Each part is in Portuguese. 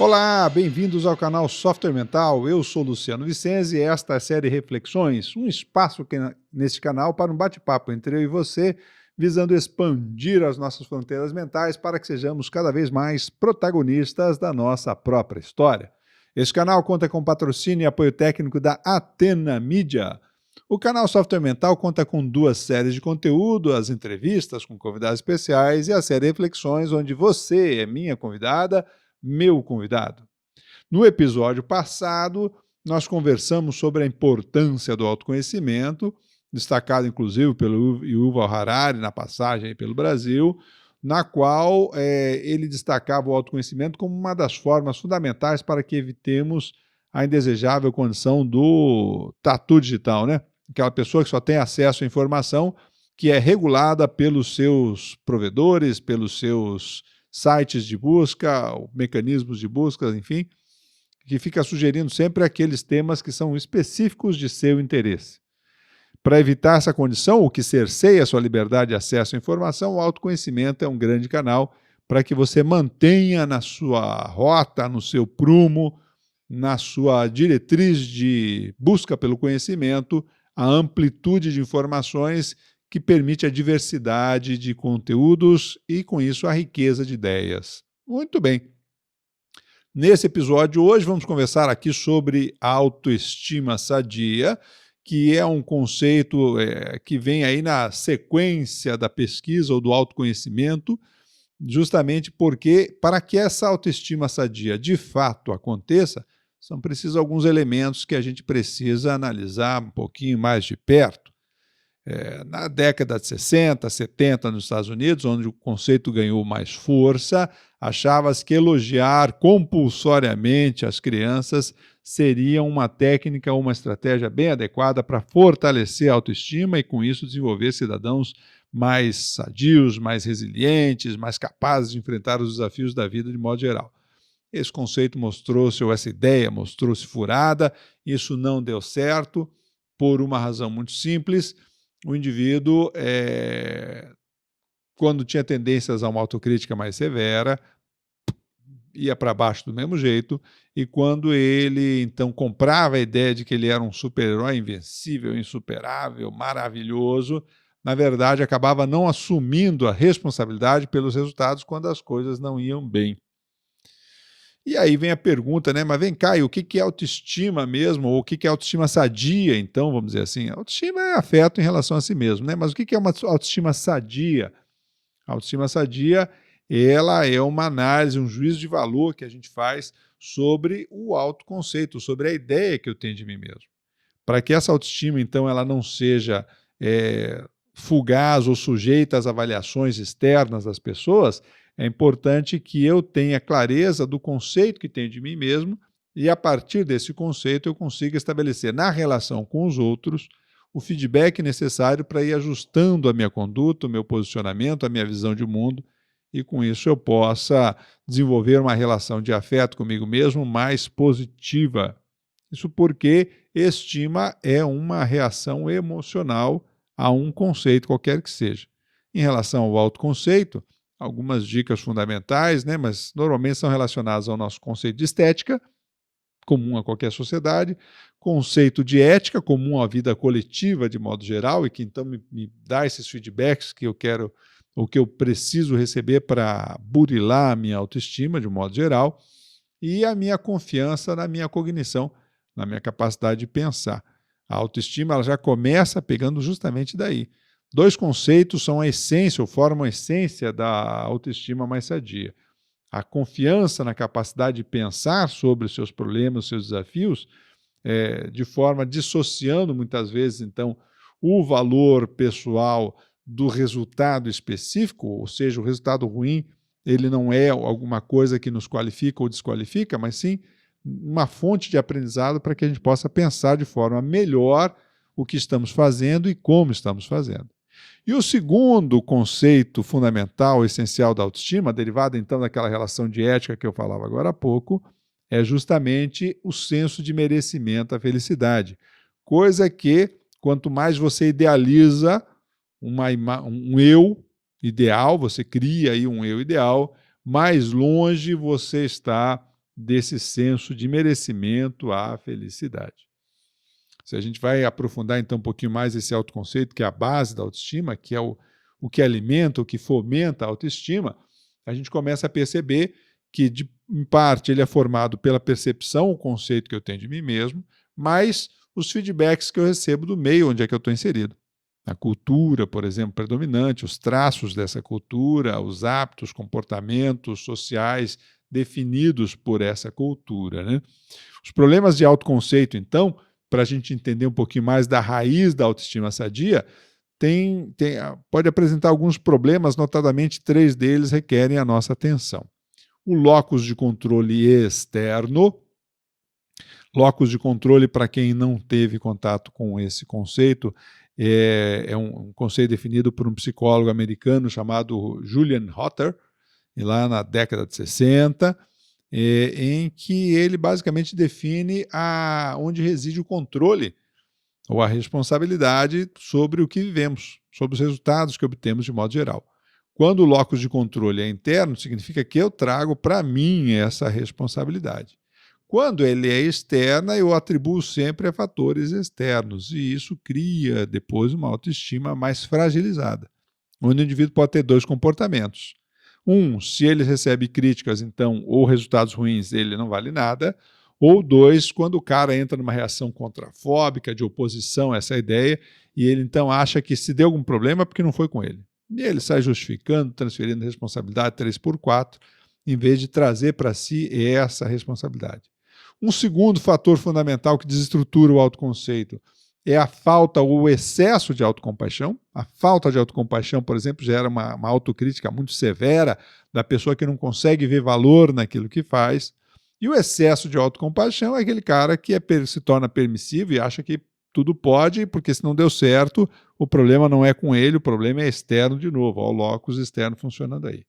Olá, bem-vindos ao canal Software Mental. Eu sou Luciano Vicenzi e esta é a série Reflexões, um espaço neste canal para um bate-papo entre eu e você, visando expandir as nossas fronteiras mentais para que sejamos cada vez mais protagonistas da nossa própria história. Este canal conta com patrocínio e apoio técnico da Atena Mídia. O canal Software Mental conta com 2 séries de conteúdo, as entrevistas com convidados especiais e a série Reflexões, onde você é minha convidada, meu convidado. No episódio passado, nós conversamos sobre a importância do autoconhecimento, destacado inclusive pelo Yuval Harari na passagem aí pelo Brasil, na qual ele destacava o autoconhecimento como uma das formas fundamentais para que evitemos a indesejável condição do tatu digital, né? Aquela pessoa que só tem acesso à informação que é regulada pelos seus provedores, pelos seus sites de busca, mecanismos de busca, enfim, que fica sugerindo sempre aqueles temas que são específicos de seu interesse. Para evitar essa condição, o que cerceia a sua liberdade de acesso à informação, o autoconhecimento é um grande canal para que você mantenha na sua rota, no seu prumo, na sua diretriz de busca pelo conhecimento, a amplitude de informações que permite a diversidade de conteúdos e, com isso, a riqueza de ideias. Muito bem. Nesse episódio hoje vamos conversar aqui sobre autoestima sadia, que é um conceito que vem aí na sequência da pesquisa ou do autoconhecimento, justamente porque, para que essa autoestima sadia de fato aconteça, são precisos alguns elementos que a gente precisa analisar um pouquinho mais de perto. Na década de 60, 70 nos Estados Unidos, onde o conceito ganhou mais força, achava-se que elogiar compulsoriamente as crianças seria uma técnica ou uma estratégia bem adequada para fortalecer a autoestima e, com isso, desenvolver cidadãos mais sadios, mais resilientes, mais capazes de enfrentar os desafios da vida de modo geral. Esse conceito mostrou-se, ou essa ideia mostrou-se furada, isso não deu certo, por uma razão muito simples. O indivíduo, quando tinha tendências a uma autocrítica mais severa, ia para baixo do mesmo jeito, e quando ele, então, comprava a ideia de que ele era um super-herói invencível, insuperável, maravilhoso, na verdade, acabava não assumindo a responsabilidade pelos resultados quando as coisas não iam bem. E aí vem a pergunta, né? Mas vem cá, e o que é autoestima mesmo? Ou o que é autoestima sadia, então, vamos dizer assim? Autoestima é afeto em relação a si mesmo, né? Mas o que é uma autoestima sadia? A autoestima sadia, ela é uma análise, um juízo de valor que a gente faz sobre o autoconceito, sobre a ideia que eu tenho de mim mesmo. Para que essa autoestima, então, ela não seja fugaz ou sujeita às avaliações externas das pessoas, é importante que eu tenha clareza do conceito que tenho de mim mesmo e, a partir desse conceito, eu consiga estabelecer na relação com os outros o feedback necessário para ir ajustando a minha conduta, o meu posicionamento, a minha visão de mundo, e com isso eu possa desenvolver uma relação de afeto comigo mesmo mais positiva. Isso porque estima é uma reação emocional a um conceito qualquer que seja. Em relação ao autoconceito, algumas dicas fundamentais, né, mas normalmente são relacionadas ao nosso conceito de estética, comum a qualquer sociedade, conceito de ética, comum à vida coletiva de modo geral, e que então me dá esses feedbacks que eu quero, ou que eu preciso receber para burilar a minha autoestima de modo geral, e a minha confiança na minha cognição, na minha capacidade de pensar. A autoestima ela já começa pegando justamente daí. 2 conceitos são a essência, ou formam a essência da autoestima mais sadia. A confiança na capacidade de pensar sobre os seus problemas, os seus desafios, de forma dissociando muitas vezes, então, o valor pessoal do resultado específico, ou seja, o resultado ruim, ele não é alguma coisa que nos qualifica ou desqualifica, mas sim uma fonte de aprendizado para que a gente possa pensar de forma melhor o que estamos fazendo e como estamos fazendo. E o segundo conceito fundamental, essencial da autoestima, derivado então daquela relação de ética que eu falava agora há pouco, é justamente o senso de merecimento, a felicidade. Coisa que, quanto mais você idealiza um eu ideal, você cria aí um eu ideal, mais longe você está desse senso de merecimento à felicidade. Se a gente vai aprofundar então um pouquinho mais esse autoconceito, que é a base da autoestima, que é o que alimenta, o que fomenta a autoestima, a gente começa a perceber que, em parte, ele é formado pela percepção, o conceito que eu tenho de mim mesmo, mas os feedbacks que eu recebo do meio onde é que eu estou inserido. A cultura, por exemplo, predominante, os traços dessa cultura, os hábitos, comportamentos sociais definidos por essa cultura, né? Os problemas de autoconceito, então, para a gente entender um pouquinho mais da raiz da autoestima sadia, pode apresentar alguns problemas, notadamente 3 deles requerem a nossa atenção. O locus de controle externo. Locus de controle, para quem não teve contato com esse conceito, é um conceito definido por um psicólogo americano chamado Julian Hotter, lá na década de 60, em que ele basicamente define onde reside o controle ou a responsabilidade sobre o que vivemos, sobre os resultados que obtemos de modo geral. Quando o locus de controle é interno, significa que eu trago para mim essa responsabilidade. Quando ele é externa, eu atribuo sempre a fatores externos, e isso cria depois uma autoestima mais fragilizada, onde o indivíduo pode ter 2 comportamentos. Se ele recebe críticas, então, ou resultados ruins, ele não vale nada. Ou 2, quando o cara entra numa reação contrafóbica, de oposição a essa ideia, e ele então acha que se deu algum problema é porque não foi com ele. E ele sai justificando, transferindo responsabilidade 3x4, em vez de trazer para si essa responsabilidade. Um segundo fator fundamental que desestrutura o autoconceito é a falta ou o excesso de autocompaixão. A falta de autocompaixão, por exemplo, gera uma autocrítica muito severa da pessoa que não consegue ver valor naquilo que faz. E o excesso de autocompaixão é aquele cara que se torna permissivo e acha que tudo pode, porque se não deu certo, o problema não é com ele, o problema é externo de novo, o locus externo funcionando aí.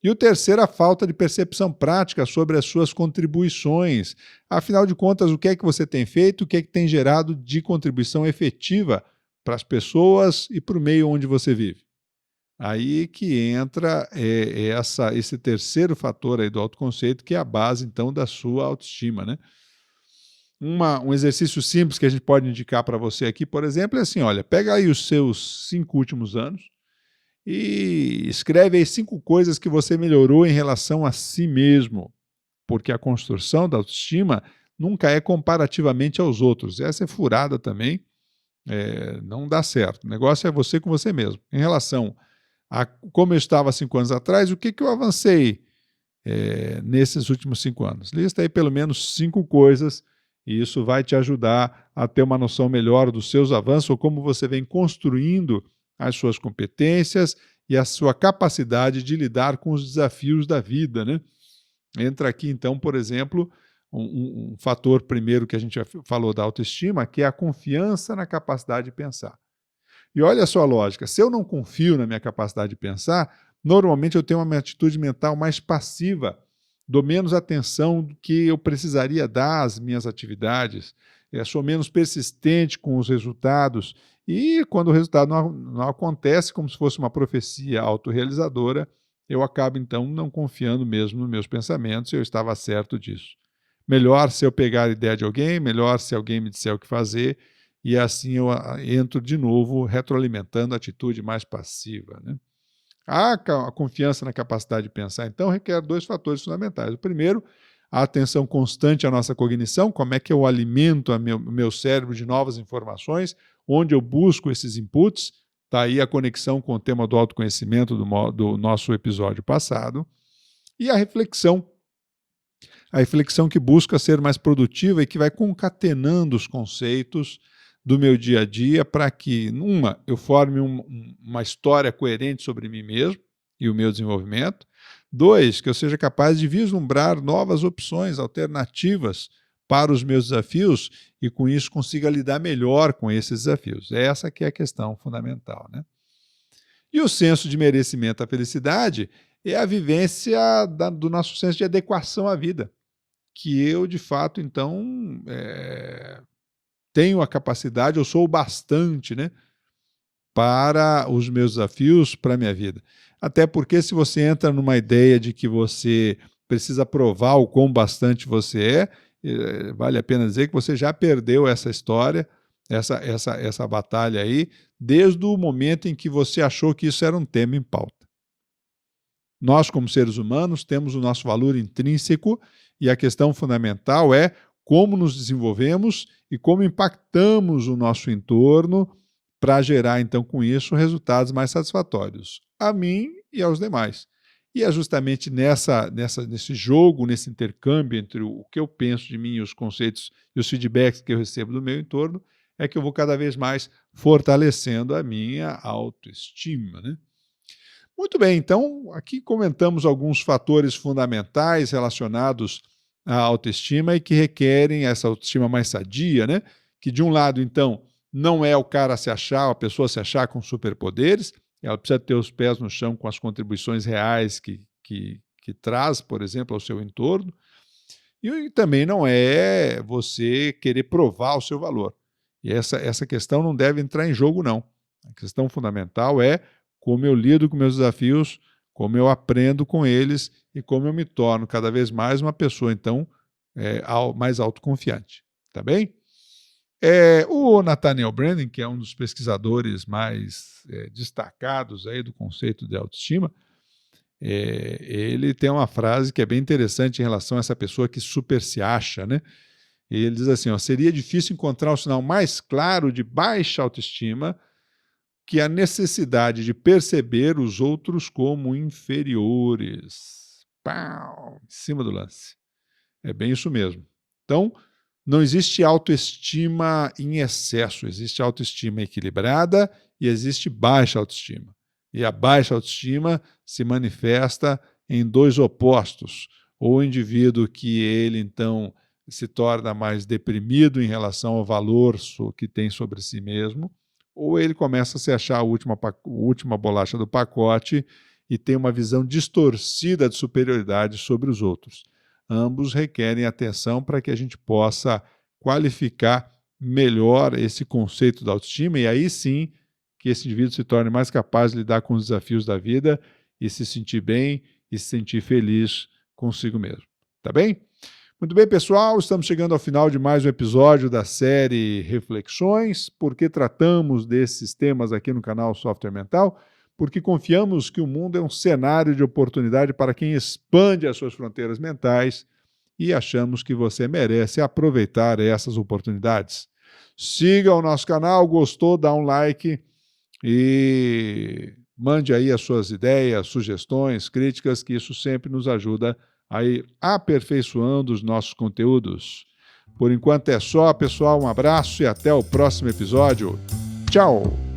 E o terceiro, a falta de percepção prática sobre as suas contribuições. Afinal de contas, o que é que você tem feito, o que é que tem gerado de contribuição efetiva para as pessoas e para o meio onde você vive? Aí que entra esse terceiro fator aí do autoconceito, que é a base, então, da sua autoestima, né? Um exercício simples que a gente pode indicar para você aqui, por exemplo, é assim, olha, pega aí os seus 5 últimos anos e escreve aí 5 coisas que você melhorou em relação a si mesmo, porque a construção da autoestima nunca é comparativamente aos outros. Essa é furada também, não dá certo. O negócio é você com você mesmo. Em relação a como eu estava 5 anos atrás, o que eu avancei nesses últimos 5 anos? Lista aí pelo menos 5 coisas, e isso vai te ajudar a ter uma noção melhor dos seus avanços, ou como você vem construindo as suas competências e a sua capacidade de lidar com os desafios da vida, né? Entra aqui, então, por exemplo, um fator primeiro que a gente já falou da autoestima, que é a confiança na capacidade de pensar. E olha só a lógica, se eu não confio na minha capacidade de pensar, normalmente eu tenho uma atitude mental mais passiva, dou menos atenção do que eu precisaria dar às minhas atividades, sou menos persistente com os resultados, e quando o resultado não acontece, como se fosse uma profecia autorrealizadora, eu acabo então não confiando mesmo nos meus pensamentos, eu estava certo disso. Melhor se eu pegar a ideia de alguém, melhor se alguém me disser o que fazer, e assim eu entro de novo retroalimentando a atitude mais passiva, né? A confiança na capacidade de pensar, então, requer 2 fatores fundamentais. O primeiro, a atenção constante à nossa cognição, como é que eu alimento o meu cérebro de novas informações, onde eu busco esses inputs, está aí a conexão com o tema do autoconhecimento do nosso episódio passado, e a reflexão que busca ser mais produtiva e que vai concatenando os conceitos do meu dia a dia para que, eu forme uma história coerente sobre mim mesmo e o meu desenvolvimento. 2, que eu seja capaz de vislumbrar novas opções, alternativas para os meus desafios e, com isso, consiga lidar melhor com esses desafios. Essa que é a questão fundamental, né? E o senso de merecimento à felicidade é a vivência do nosso senso de adequação à vida, que eu, de fato, então, tenho a capacidade, eu sou o bastante, né, para os meus desafios, para a minha vida. Até porque se você entra numa ideia de que você precisa provar o quão bastante você é. Vale a pena dizer que você já perdeu essa história, essa batalha aí, desde o momento em que você achou que isso era um tema em pauta. Nós, como seres humanos, temos o nosso valor intrínseco e a questão fundamental é como nos desenvolvemos e como impactamos o nosso entorno para gerar, então, com isso, resultados mais satisfatórios a mim e aos demais. E é justamente nesse jogo, nesse intercâmbio entre o que eu penso de mim e os conceitos e os feedbacks que eu recebo do meu entorno, é que eu vou cada vez mais fortalecendo a minha autoestima, né? Muito bem, então aqui comentamos alguns fatores fundamentais relacionados à autoestima e que requerem essa autoestima mais sadia, né? Que de um lado, então, não é o cara se achar, a pessoa se achar com superpoderes, ela precisa ter os pés no chão com as contribuições reais que traz, por exemplo, ao seu entorno, e também não é você querer provar o seu valor. E essa questão não deve entrar em jogo, não. A questão fundamental é como eu lido com meus desafios, como eu aprendo com eles e como eu me torno cada vez mais uma pessoa, então, mais autoconfiante. Tá bem? O Nathaniel Branden, que é um dos pesquisadores mais destacados aí do conceito de autoestima, ele tem uma frase que é bem interessante em relação a essa pessoa que super se acha, né? E ele diz assim, ó, seria difícil encontrar o sinal mais claro de baixa autoestima que a necessidade de perceber os outros como inferiores. Pau! Em cima do lance. É bem isso mesmo. Então, não existe autoestima em excesso, existe autoestima equilibrada e existe baixa autoestima. E a baixa autoestima se manifesta em dois opostos. Ou o indivíduo que ele, então, se torna mais deprimido em relação ao valor que tem sobre si mesmo, ou ele começa a se achar a última bolacha do pacote e tem uma visão distorcida de superioridade sobre os outros. Ambos requerem atenção para que a gente possa qualificar melhor esse conceito da autoestima e aí sim que esse indivíduo se torne mais capaz de lidar com os desafios da vida e se sentir bem e se sentir feliz consigo mesmo. Tá bem? Muito bem, pessoal, estamos chegando ao final de mais um episódio da série Reflexões. Por que tratamos desses temas aqui no canal Software Mental? Porque confiamos que o mundo é um cenário de oportunidade para quem expande as suas fronteiras mentais e achamos que você merece aproveitar essas oportunidades. Siga o nosso canal, gostou, dá um like e mande aí as suas ideias, sugestões, críticas, que isso sempre nos ajuda a ir aperfeiçoando os nossos conteúdos. Por enquanto é só, pessoal. Um abraço e até o próximo episódio. Tchau!